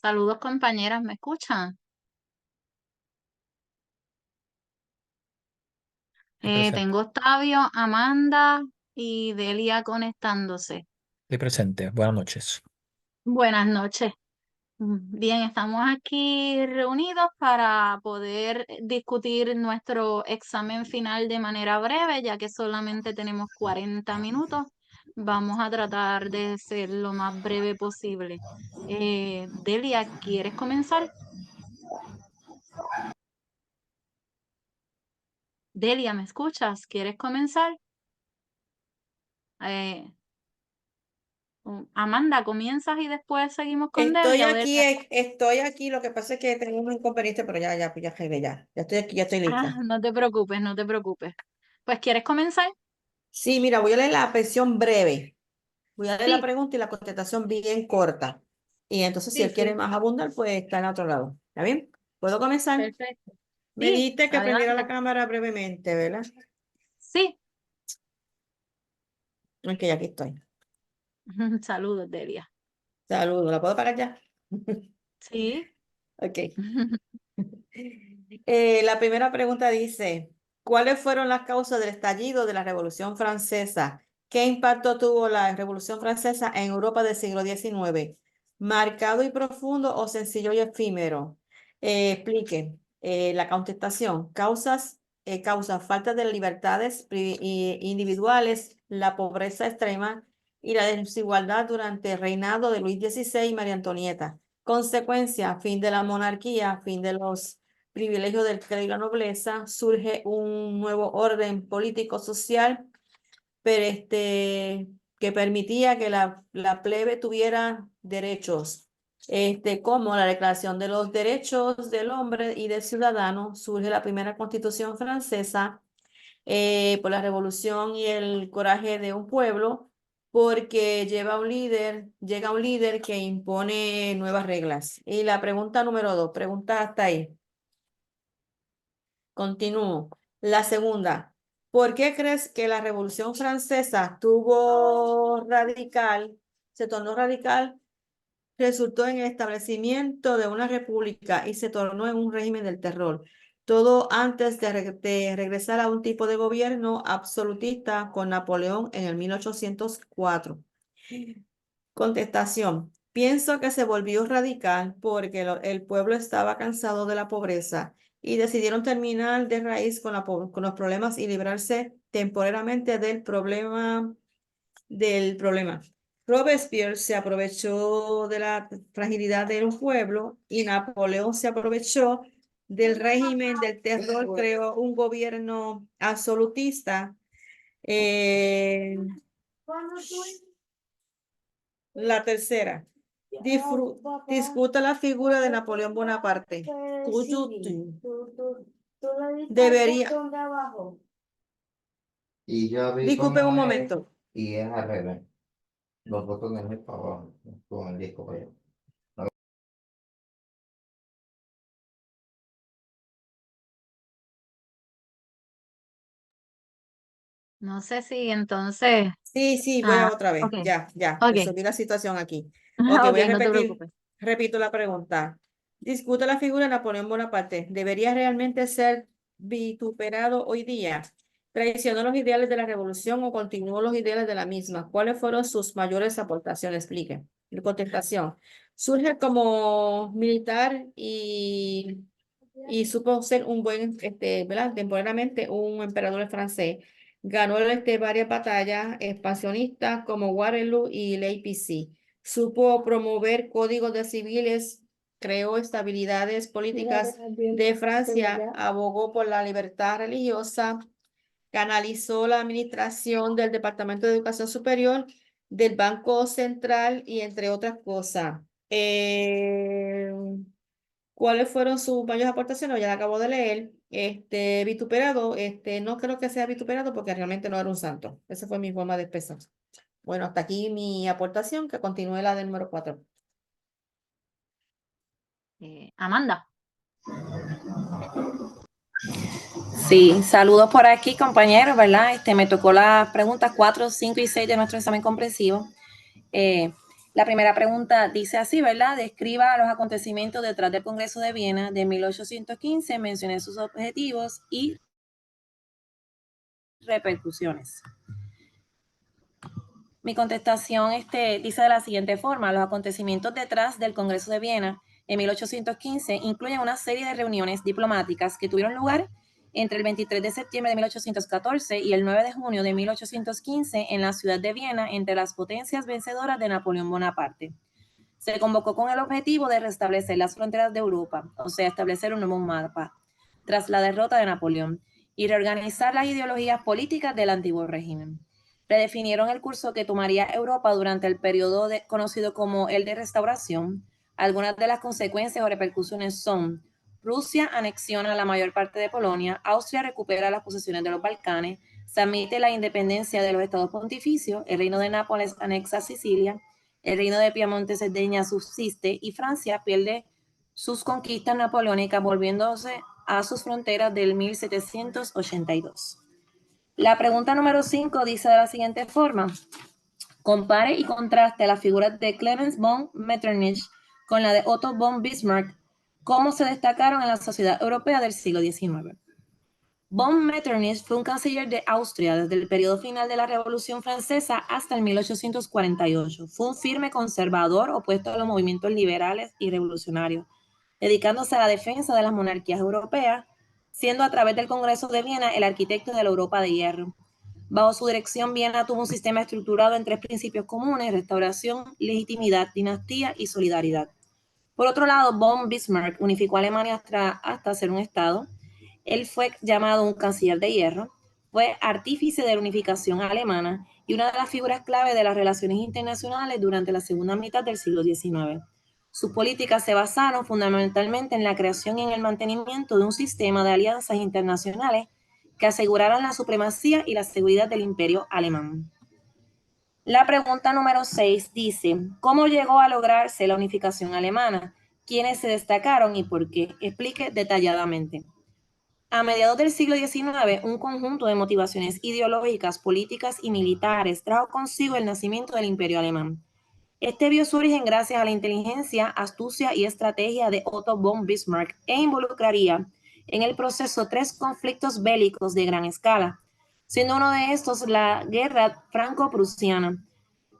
Saludos compañeras, ¿me escuchan? Estoy presente. Tengo Octavio, Amanda y Delia conectándose. Estoy presente. Buenas noches. Buenas noches. Bien, estamos aquí reunidos para poder discutir nuestro examen final de manera breve, ya que solamente tenemos 40 minutos. Vamos a tratar de ser lo más breve posible. Delia, ¿quieres comenzar? Delia, ¿me escuchas? ¿Quieres comenzar? Eh, Amanda, ¿comienzas y después seguimos con Delia? Estoy aquí, lo que pasa es que tengo un inconveniente, pero pues ya arreglé, ya estoy aquí, ya estoy lista. No te preocupes, no te preocupes. Pues, ¿quieres comenzar? Sí, mira, voy a leer la versión breve, voy a leer la Sí, pregunta y la contestación bien corta. Y entonces si sí, él quiere sí. más abundar, pues está en otro lado. ¿Está bien? ¿Puedo comenzar? Perfecto. Me Sí, dijiste que prendiera la adelante. cámara brevemente, ¿verdad? Sí. Ok, aquí estoy. Saludos, Delia. Saludos, ¿la puedo pagar ya? Sí. Ok. La primera pregunta dice, ¿cuáles fueron las causas del estallido de la Revolución Francesa? ¿Qué impacto tuvo la Revolución Francesa en Europa del siglo XIX? ¿Marcado y profundo o sencillo y efímero? Explique. La contestación. Causas, falta de libertades individuales, la pobreza extrema y la desigualdad durante el reinado de Luis XVI y María Antonieta. Consecuencia, fin de la monarquía, fin de los privilegios del clero y la nobleza, surge un nuevo orden político-social, pero que permitía que la plebe tuviera derechos, como la Declaración de los Derechos del Hombre y del Ciudadano. Surge la primera Constitución francesa por la revolución y el coraje de un pueblo, porque llega un líder que impone nuevas reglas. Y la pregunta número 2, pregunta hasta ahí. Continúo. La segunda, ¿por qué crees que la Revolución Francesa se tornó radical, resultó en el establecimiento de una república y se tornó en un régimen del terror? Todo antes de regresar a un tipo de gobierno absolutista con Napoleón en el 1804. Contestación. Pienso que se volvió radical porque el pueblo estaba cansado de la pobreza y decidieron terminar de raíz con los problemas y librarse temporariamente del problema. Robespierre se aprovechó de la fragilidad del pueblo y Napoleón se aprovechó del régimen del terror, creó un gobierno absolutista. Eh, la tercera, discuta la figura de Napoleón Bonaparte. Debería. Y yo vi Disculpen un cómo es, momento. y es al revés. Los botones para abajo, con el disco para allá. No sé si entonces. Sí, voy a Ah, otra vez. ok, Ya, ok. resolví la situación aquí. Ok, Ok, voy a no te repetir, preocupes. repito la pregunta. Discuta la figura de Napoleón Bonaparte. ¿Debería realmente ser vituperado hoy día? ¿Traicionó los ideales de la revolución o continuó los ideales de la misma? ¿Cuáles fueron sus mayores aportaciones? Explique. La contestación. Surge como militar y supo ser un buen, ¿verdad? Temporalmente un emperador francés. Ganó varias batallas expansionistas como Waterloo y Leipzig. Supo promover códigos de civiles, creó estabilidades políticas de Francia, abogó por la libertad religiosa, canalizó la administración del Departamento de Educación Superior, del Banco Central y entre otras cosas. ¿Cuáles fueron sus mayores aportaciones? Ya la acabo de leer. Vituperado, no creo que sea vituperado porque realmente no era un santo. Esa fue mi forma de expresar. Bueno, hasta aquí mi aportación, que continúe la del número 4. Amanda. Sí, saludos por aquí, compañeros, ¿verdad? Me tocó las preguntas 4, 5 y 6 de nuestro examen comprensivo. La primera pregunta dice así, ¿verdad? Describa los acontecimientos detrás del Congreso de Viena de 1815, mencione sus objetivos y repercusiones. Mi contestación dice de la siguiente forma: los acontecimientos detrás del Congreso de Viena en 1815 incluyen una serie de reuniones diplomáticas que tuvieron lugar entre el 23 de septiembre de 1814 y el 9 de junio de 1815 en la ciudad de Viena entre las potencias vencedoras de Napoleón Bonaparte. Se convocó con el objetivo de restablecer las fronteras de Europa, o sea, establecer un nuevo mapa, tras la derrota de Napoleón, y reorganizar las ideologías políticas del antiguo régimen. Redefinieron el curso que tomaría Europa durante el periodo conocido como el de restauración. Algunas de las consecuencias o repercusiones son: Rusia anexiona la mayor parte de Polonia, Austria recupera las posesiones de los Balcanes, se admite la independencia de los estados pontificios, el reino de Nápoles anexa Sicilia, el reino de Piamonte Cerdeña subsiste y Francia pierde sus conquistas napoleónicas volviéndose a sus fronteras del 1782. La pregunta número 5 dice de la siguiente forma: compare y contraste las figuras de Clemens von Metternich con la de Otto von Bismarck, cómo se destacaron en la sociedad europea del siglo XIX. Von Metternich fue un canciller de Austria desde el periodo final de la Revolución Francesa hasta el 1848. Fue un firme conservador opuesto a los movimientos liberales y revolucionarios, dedicándose a la defensa de las monarquías europeas, siendo a través del Congreso de Viena el arquitecto de la Europa de hierro. Bajo su dirección, Viena tuvo un sistema estructurado en 3 principios comunes: restauración, legitimidad, dinastía y solidaridad. Por otro lado, von Bismarck unificó a Alemania hasta ser un Estado. Él fue llamado un canciller de hierro, fue artífice de la unificación alemana y una de las figuras clave de las relaciones internacionales durante la segunda mitad del siglo XIX. Sus políticas se basaron fundamentalmente en la creación y en el mantenimiento de un sistema de alianzas internacionales que aseguraran la supremacía y la seguridad del imperio alemán. La pregunta número 6 dice: ¿cómo llegó a lograrse la unificación alemana? ¿Quiénes se destacaron y por qué? Explique detalladamente. A mediados del siglo XIX, un conjunto de motivaciones ideológicas, políticas y militares trajo consigo el nacimiento del Imperio Alemán. Este vio su origen gracias a la inteligencia, astucia y estrategia de Otto von Bismarck e involucraría en el proceso 3 conflictos bélicos de gran escala, siendo uno de estos la Guerra Franco-Prusiana,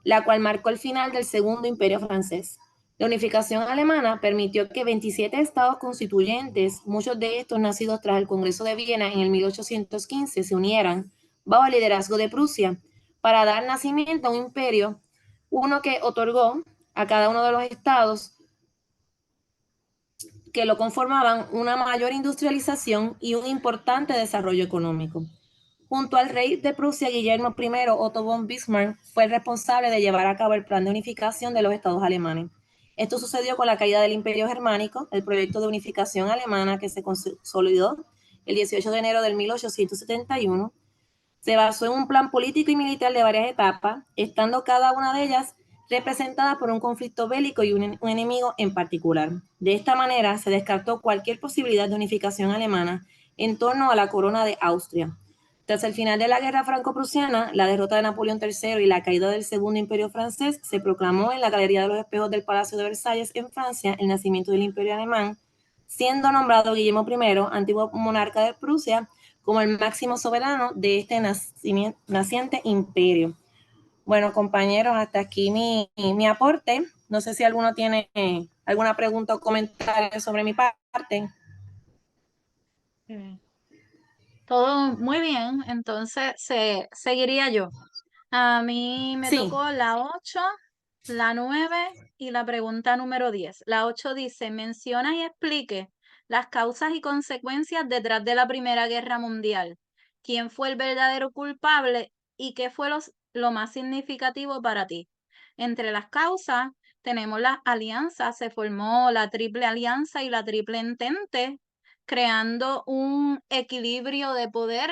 la cual marcó el final del Segundo Imperio francés. La unificación alemana permitió que 27 estados constituyentes, muchos de estos nacidos tras el Congreso de Viena en el 1815, se unieran bajo el liderazgo de Prusia para dar nacimiento a un imperio, uno que otorgó a cada uno de los estados que lo conformaban una mayor industrialización y un importante desarrollo económico. Junto al rey de Prusia, Guillermo I, Otto von Bismarck fue el responsable de llevar a cabo el plan de unificación de los estados alemanes. Esto sucedió con la caída del Imperio Germánico. El proyecto de unificación alemana, que se consolidó el 18 de enero del 1871, se basó en un plan político y militar de varias etapas, estando cada una de ellas representada por un conflicto bélico y un enemigo en particular. De esta manera, se descartó cualquier posibilidad de unificación alemana en torno a la corona de Austria. Tras el final de la Guerra Franco-Prusiana, la derrota de Napoleón III y la caída del Segundo Imperio francés, se proclamó en la Galería de los Espejos del Palacio de Versalles en Francia el nacimiento del Imperio alemán, siendo nombrado Guillermo I, antiguo monarca de Prusia, como el máximo soberano de este naciente imperio. Bueno, compañeros, hasta aquí mi aporte. No sé si alguno tiene alguna pregunta o comentario sobre mi parte. Todo muy bien, entonces seguiría yo. A mí me Sí. tocó la 8, la 9 y la pregunta número 10. La 8 dice: menciona y explique las causas y consecuencias detrás de la Primera Guerra Mundial. ¿Quién fue el verdadero culpable y qué fue lo más significativo para ti? Entre las causas tenemos las alianzas. Se formó la Triple Alianza y la Triple Entente, creando un equilibrio de poder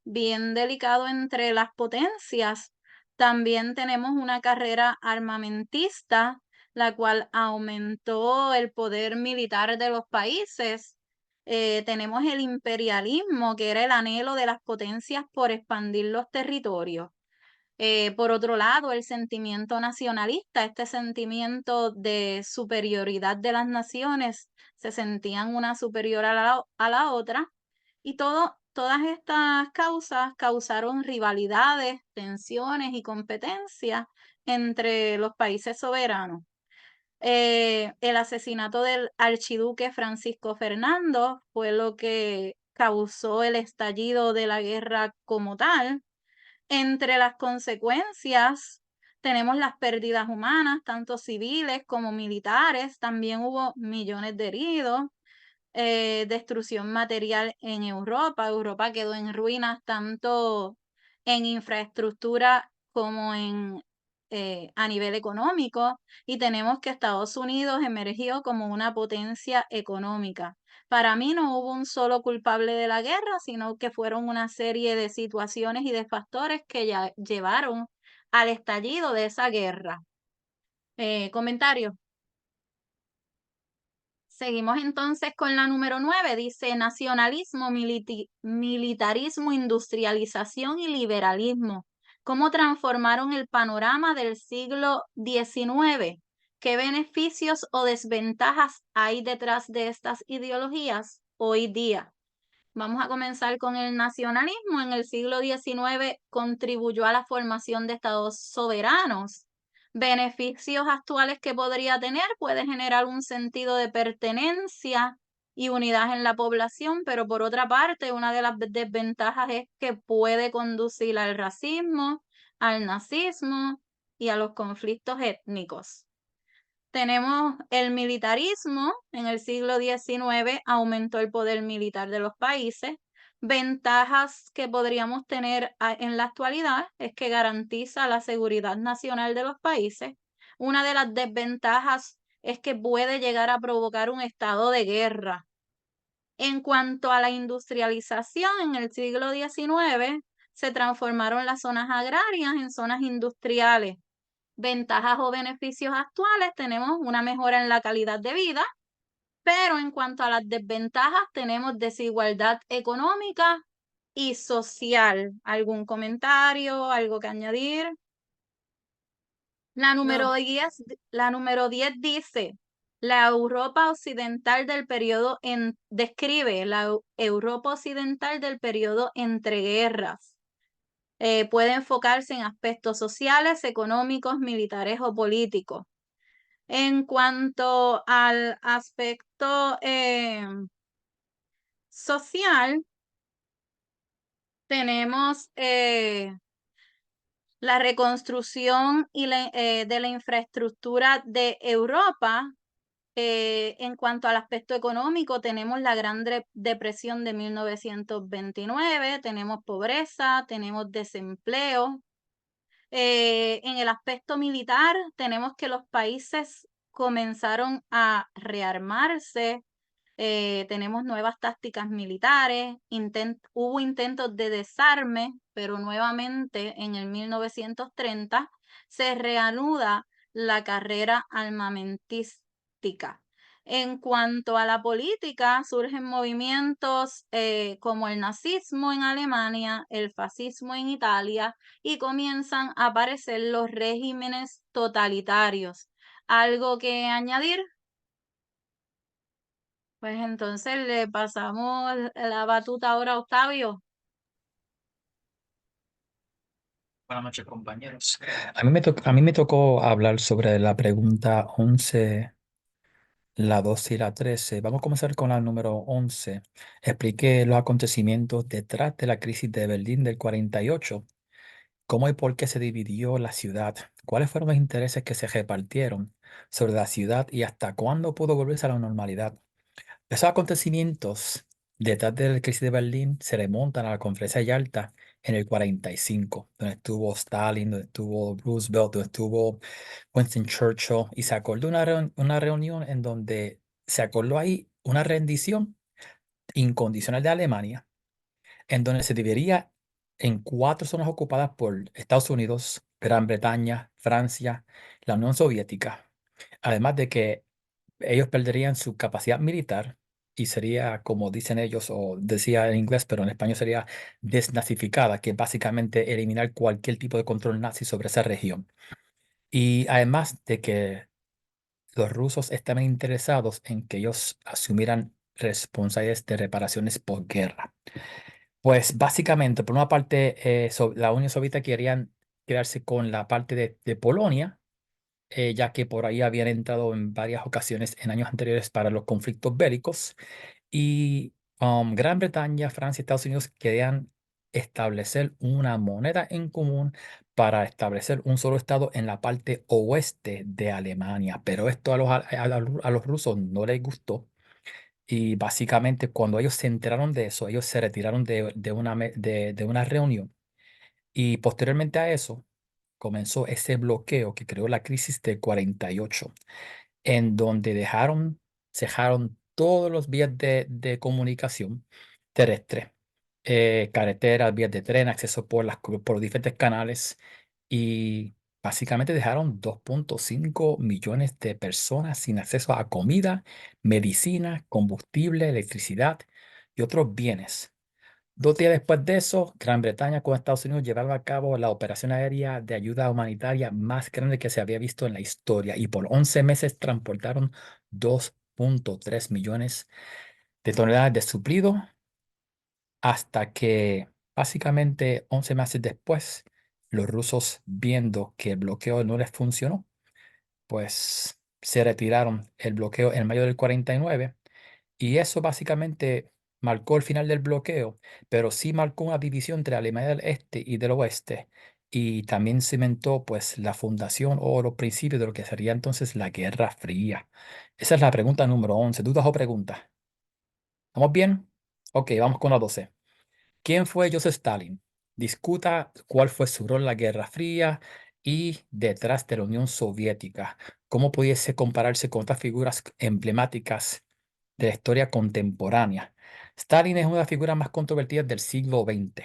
bien delicado entre las potencias. También tenemos una carrera armamentista, la cual aumentó el poder militar de los países. Tenemos el imperialismo, que era el anhelo de las potencias por expandir los territorios. Por otro lado, el sentimiento nacionalista, este sentimiento de superioridad de las naciones, se sentían una superior a la otra, y todas estas causas causaron rivalidades, tensiones y competencias entre los países soberanos. El asesinato del archiduque Francisco Fernando fue lo que causó el estallido de la guerra como tal. Entre las consecuencias tenemos las pérdidas humanas, tanto civiles como militares. También hubo millones de heridos, destrucción material en Europa. Europa quedó en ruinas tanto en infraestructura como a nivel económico, y tenemos que Estados Unidos emergió como una potencia económica. Para mí no hubo un solo culpable de la guerra, sino que fueron una serie de situaciones y de factores que ya llevaron al estallido de esa guerra. Comentario. Seguimos entonces con la número 9. Dice nacionalismo, militarismo, industrialización y liberalismo. ¿Cómo transformaron el panorama del siglo XIX? ¿Qué beneficios o desventajas hay detrás de estas ideologías hoy día? Vamos a comenzar con el nacionalismo. En el siglo XIX contribuyó a la formación de estados soberanos. Beneficios actuales que podría tener: puede generar un sentido de pertenencia y unidad en la población, pero por otra parte, una de las desventajas es que puede conducir al racismo, al nazismo y a los conflictos étnicos. Tenemos el militarismo. En el siglo XIX aumentó el poder militar de los países. Ventajas que podríamos tener en la actualidad es que garantiza la seguridad nacional de los países. Una de las desventajas es que puede llegar a provocar un estado de guerra. En cuanto a la industrialización, en el siglo XIX se transformaron las zonas agrarias en zonas industriales. Ventajas o beneficios actuales: tenemos una mejora en la calidad de vida, pero en cuanto a las desventajas tenemos desigualdad económica y social. ¿Algún comentario, algo que añadir? La número No. 10 dice, la Europa occidental del periodo describe la Europa occidental del periodo entre guerras. Puede enfocarse en aspectos sociales, económicos, militares o políticos. En cuanto al aspecto social, tenemos la reconstrucción de la infraestructura de Europa. En cuanto al aspecto económico, tenemos la Gran Depresión de 1929, tenemos pobreza, tenemos desempleo. En el aspecto militar, tenemos que los países comenzaron a rearmarse, tenemos nuevas tácticas militares, hubo intentos de desarme, pero nuevamente en el 1930 se reanuda la carrera armamentística. En cuanto a la política, surgen movimientos como el nazismo en Alemania, el fascismo en Italia, y comienzan a aparecer los regímenes totalitarios. ¿Algo que añadir? Pues entonces le pasamos la batuta ahora a Octavio. Buenas noches, compañeros. A mí me tocó hablar sobre la pregunta 11, la 12 y la 13. Vamos a comenzar con la número 11. Expliqué los acontecimientos detrás de la crisis de Berlín del 48. Cómo y por qué se dividió la ciudad, cuáles fueron los intereses que se repartieron sobre la ciudad y hasta cuándo pudo volverse a la normalidad. Esos acontecimientos detrás de la crisis de Berlín se remontan a la conferencia de Yalta en el 45, donde estuvo Stalin, donde estuvo Roosevelt, donde estuvo Winston Churchill, y se acordó una reunión en donde se acordó ahí una rendición incondicional de Alemania, en donde se dividiría en 4 zonas ocupadas por Estados Unidos, Gran Bretaña, Francia, la Unión Soviética, además de que ellos perderían su capacidad militar y sería, como dicen ellos, o decía en inglés, pero en español sería desnazificada, que es básicamente eliminar cualquier tipo de control nazi sobre esa región. Y además de que los rusos estaban interesados en que ellos asumieran responsabilidades de reparaciones por guerra. Pues básicamente, por una parte, la Unión Soviética querían quedarse con la parte de Polonia, ya que por ahí habían entrado en varias ocasiones en años anteriores para los conflictos bélicos. Y Gran Bretaña, Francia y Estados Unidos querían establecer una moneda en común para establecer un solo estado en la parte oeste de Alemania. Pero esto a los rusos no les gustó. Y básicamente cuando ellos se enteraron de eso, ellos se retiraron de una reunión. Y posteriormente a eso comenzó ese bloqueo que creó la crisis del 48, en donde cejaron todos los vías de comunicación terrestre, carreteras, vías de tren, acceso por diferentes canales, y básicamente dejaron 2.5 millones de personas sin acceso a comida, medicina, combustible, electricidad y otros bienes. 2 días después de eso, Gran Bretaña con Estados Unidos llevaron a cabo la operación aérea de ayuda humanitaria más grande que se había visto en la historia, y por 11 meses transportaron 2.3 millones de toneladas de suplido, hasta que básicamente 11 meses después, los rusos, viendo que el bloqueo no les funcionó, pues se retiraron el bloqueo en mayo del 49, y eso básicamente marcó el final del bloqueo, pero sí marcó una división entre Alemania del Este y del Oeste. Y también cimentó pues la fundación o los principios de lo que sería entonces la Guerra Fría. Esa es la pregunta número 11. ¿Dudas o preguntas? ¿Estamos bien? Ok, vamos con la 12. ¿Quién fue Joseph Stalin? Discuta cuál fue su rol en la Guerra Fría y detrás de la Unión Soviética. ¿Cómo pudiese compararse con otras figuras emblemáticas de la historia contemporánea? Stalin es una de las figuras más controvertidas del siglo XX,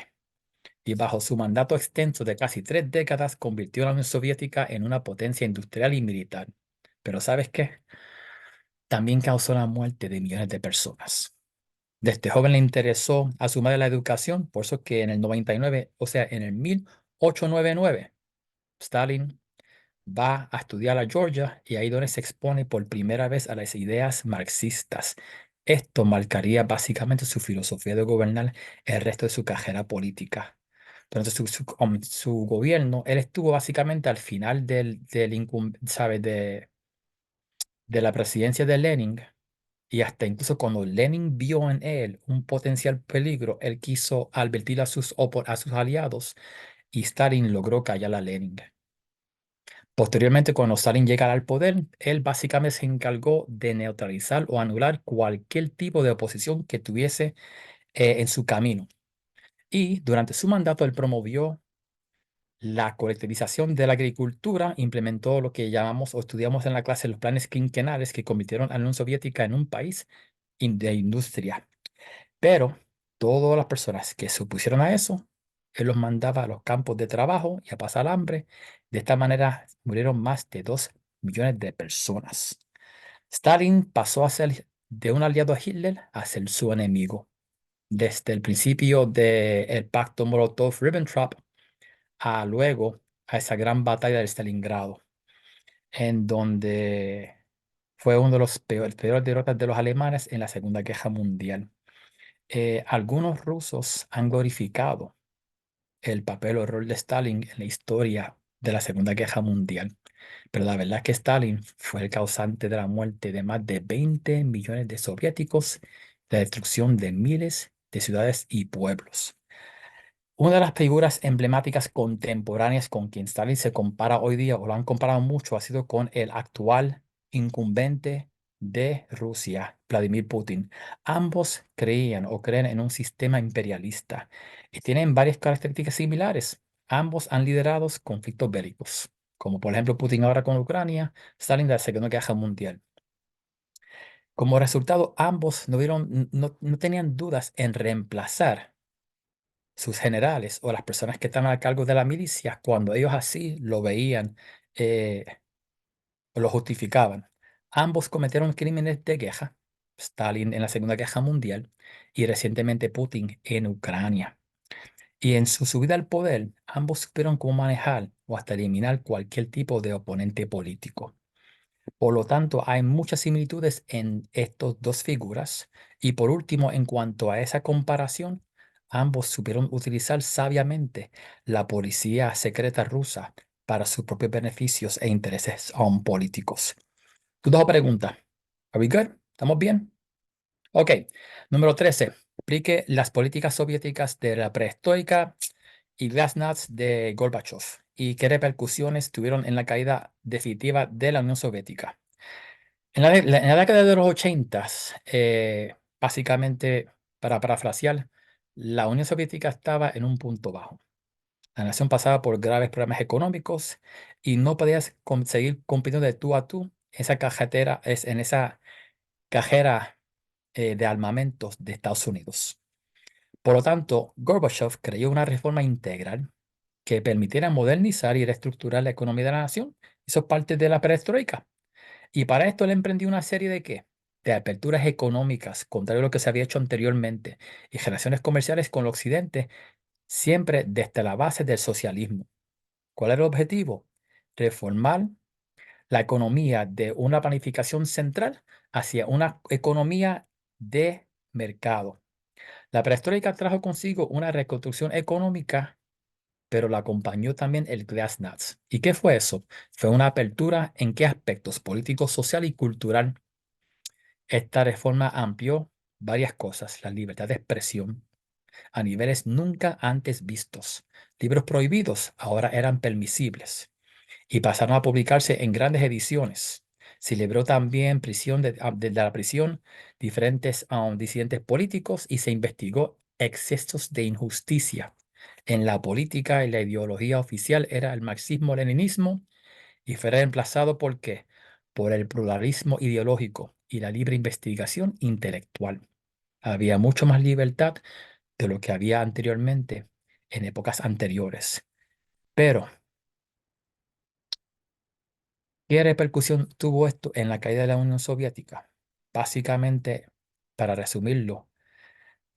y bajo su mandato extenso de casi 3 décadas convirtió a la Unión Soviética en una potencia industrial y militar. Pero ¿sabes qué? También causó la muerte de millones de personas. Desde joven le interesó a su madre la educación, por eso que en el 99, o sea, en el 1899, Stalin va a estudiar a Georgia, y ahí donde se expone por primera vez a las ideas marxistas. Esto marcaría básicamente su filosofía de gobernar el resto de su carrera política. Durante su gobierno, él estuvo básicamente al final ¿sabe? De la presidencia de Lenin, y hasta incluso cuando Lenin vio en él un potencial peligro, él quiso advertir a sus aliados, y Stalin logró callar a Lenin. Posteriormente, cuando Stalin llegara al poder, él básicamente se encargó de neutralizar o anular cualquier tipo de oposición que tuviese en su camino. Y durante su mandato, él promovió la colectivización de la agricultura, implementó lo que llamamos o estudiamos en la clase los planes quinquenales, que convirtieron a la Unión Soviética en un país de industria. Pero todas las personas que se opusieron a eso, él los mandaba a los campos de trabajo y a pasar hambre. De esta manera murieron más de 2 millones de personas. Stalin pasó a ser de un aliado a Hitler a ser su enemigo. Desde el principio del pacto Molotov-Ribbentrop a luego a esa gran batalla de Stalingrado, en donde fue uno de los peores derrotas de los alemanes en la Segunda Guerra Mundial. Algunos rusos han glorificado el papel o rol de Stalin en la historia de la Segunda Guerra Mundial, pero la verdad es que Stalin fue el causante de la muerte de más de 20 millones de soviéticos, la destrucción de miles de ciudades y pueblos. Una de las figuras emblemáticas contemporáneas con quien Stalin se compara hoy día, o lo han comparado mucho, ha sido con el actual incumbente de Rusia, Vladimir Putin. Ambos creían o creen en un sistema imperialista y tienen varias características similares. Ambos han liderado conflictos bélicos, como por ejemplo Putin ahora con Ucrania, Stalin de la Segunda Guerra Mundial. Como resultado, ambos no tenían dudas en reemplazar sus generales o las personas que estaban a cargo de la milicia cuando ellos así lo veían, o lo justificaban. Ambos cometieron crímenes de guerra, Stalin en la Segunda Guerra Mundial y recientemente Putin en Ucrania. Y en su subida al poder, ambos supieron cómo manejar o hasta eliminar cualquier tipo de oponente político. Por lo tanto, hay muchas similitudes en estas dos figuras. Y por último, en cuanto a esa comparación, ambos supieron utilizar sabiamente la policía secreta rusa para sus propios beneficios e intereses políticos. Tu dos preguntas. Are we good? ¿Estamos bien? Ok. Número 13. Explique las políticas soviéticas de la prehistórica y Glasnost de Gorbachev y qué repercusiones tuvieron en la caída definitiva de la Unión Soviética. En la década de los 80, básicamente, para parafrasear, la Unión Soviética estaba en un punto bajo. La nación pasaba por graves problemas económicos y no podías seguir compitiendo de tú a tú en esa cajera de armamentos de Estados Unidos. Por lo tanto, Gorbachev creó una reforma integral que permitiera modernizar y reestructurar la economía de la nación. Eso es parte de la perestroika. Y para esto él emprendió una serie de ¿qué? De aperturas económicas, contrario a lo que se había hecho anteriormente, y relaciones comerciales con el occidente, siempre desde la base del socialismo. ¿Cuál era el objetivo? Reformar la economía de una planificación central hacia una economía de mercado. La perestroika trajo consigo una reconstrucción económica, pero la acompañó también el Glasnost. ¿Y qué fue eso? Fue una apertura en qué aspectos político, social y cultural. Esta reforma amplió varias cosas, la libertad de expresión a niveles nunca antes vistos. Libros prohibidos ahora eran permisibles y pasaron a publicarse en grandes ediciones. Celebró también desde la prisión diferentes disidentes políticos y se investigó excesos de injusticia. En la política y la ideología oficial era el marxismo-leninismo y fue reemplazado ¿por qué? Por el pluralismo ideológico y la libre investigación intelectual. Había mucho más libertad de lo que había anteriormente en épocas anteriores. Pero, ¿qué repercusión tuvo esto en la caída de la Unión Soviética? Básicamente, para resumirlo,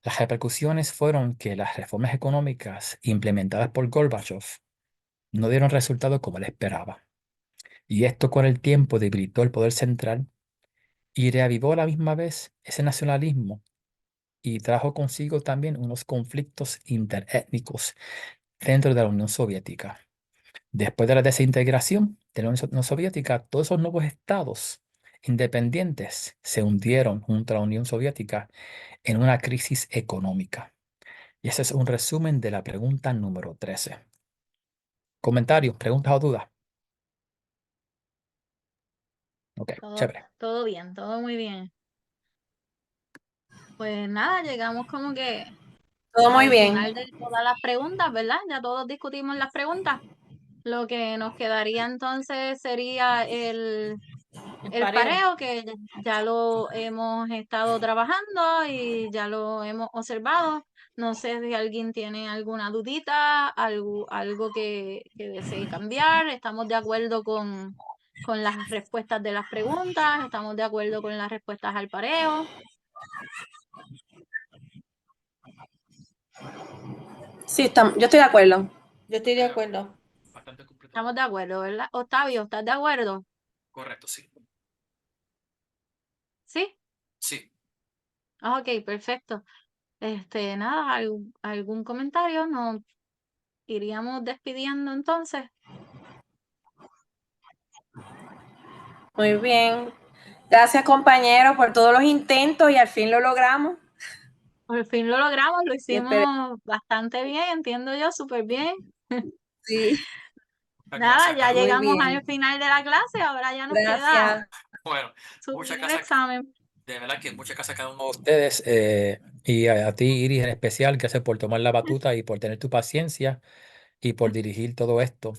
las repercusiones fueron que las reformas económicas implementadas por Gorbachev no dieron resultado como él esperaba. Y esto con el tiempo debilitó el poder central y reavivó a la misma vez ese nacionalismo y trajo consigo también unos conflictos interétnicos dentro de la Unión Soviética. Después de la desintegración de la Unión Soviética, todos esos nuevos estados independientes se hundieron junto a la Unión Soviética en una crisis económica. Y ese es un resumen de la pregunta número 13. ¿Comentarios, preguntas o dudas? Ok, chévere. Todo bien, todo muy bien. Pues nada, llegamos como que Todo muy al bien. final de todas las preguntas, ¿verdad? Ya todos discutimos las preguntas. Lo que nos quedaría entonces sería el pareo, que ya lo hemos estado trabajando y ya lo hemos observado. No sé si alguien tiene alguna dudita, algo que desee cambiar. Estamos de acuerdo con las respuestas de las preguntas, estamos de acuerdo con las respuestas al pareo. Sí, yo estoy de acuerdo. Yo estoy de acuerdo. Bastante completo. Estamos de acuerdo, ¿verdad? Octavio, ¿estás de acuerdo? Correcto, sí. ¿Sí? Sí. Ok, perfecto. Nada, ¿algún comentario? Nos iríamos despidiendo entonces. Muy bien. Gracias, compañeros, por todos los intentos y al fin lo logramos. Por fin lo logramos, lo Y hicimos bastante bien, entiendo yo, súper bien. Sí, Nada, ya Muy llegamos bien. al final de la clase, ahora ya nos queda Gracias. Bueno, subir el examen. de verdad que muchas gracias a cada uno de ustedes y a ti, Iris, en especial, gracias por tomar la batuta y por tener tu paciencia y por dirigir todo esto.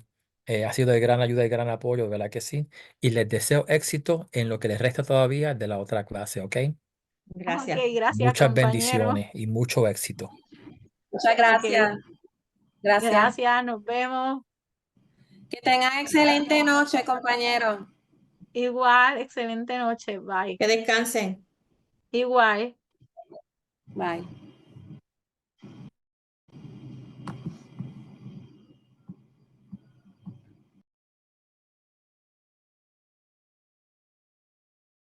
Ha sido de gran ayuda y gran apoyo, de verdad que sí. Y les deseo éxito en lo que les resta todavía de la otra clase, ¿ok? Gracias. Ok, gracias, Muchas compañero. bendiciones y mucho éxito. Muchas gracias. Ok, Gracias. gracias, nos vemos. Que tengan excelente noche, compañeros. Igual, excelente noche, bye. Que descansen. Igual. Bye.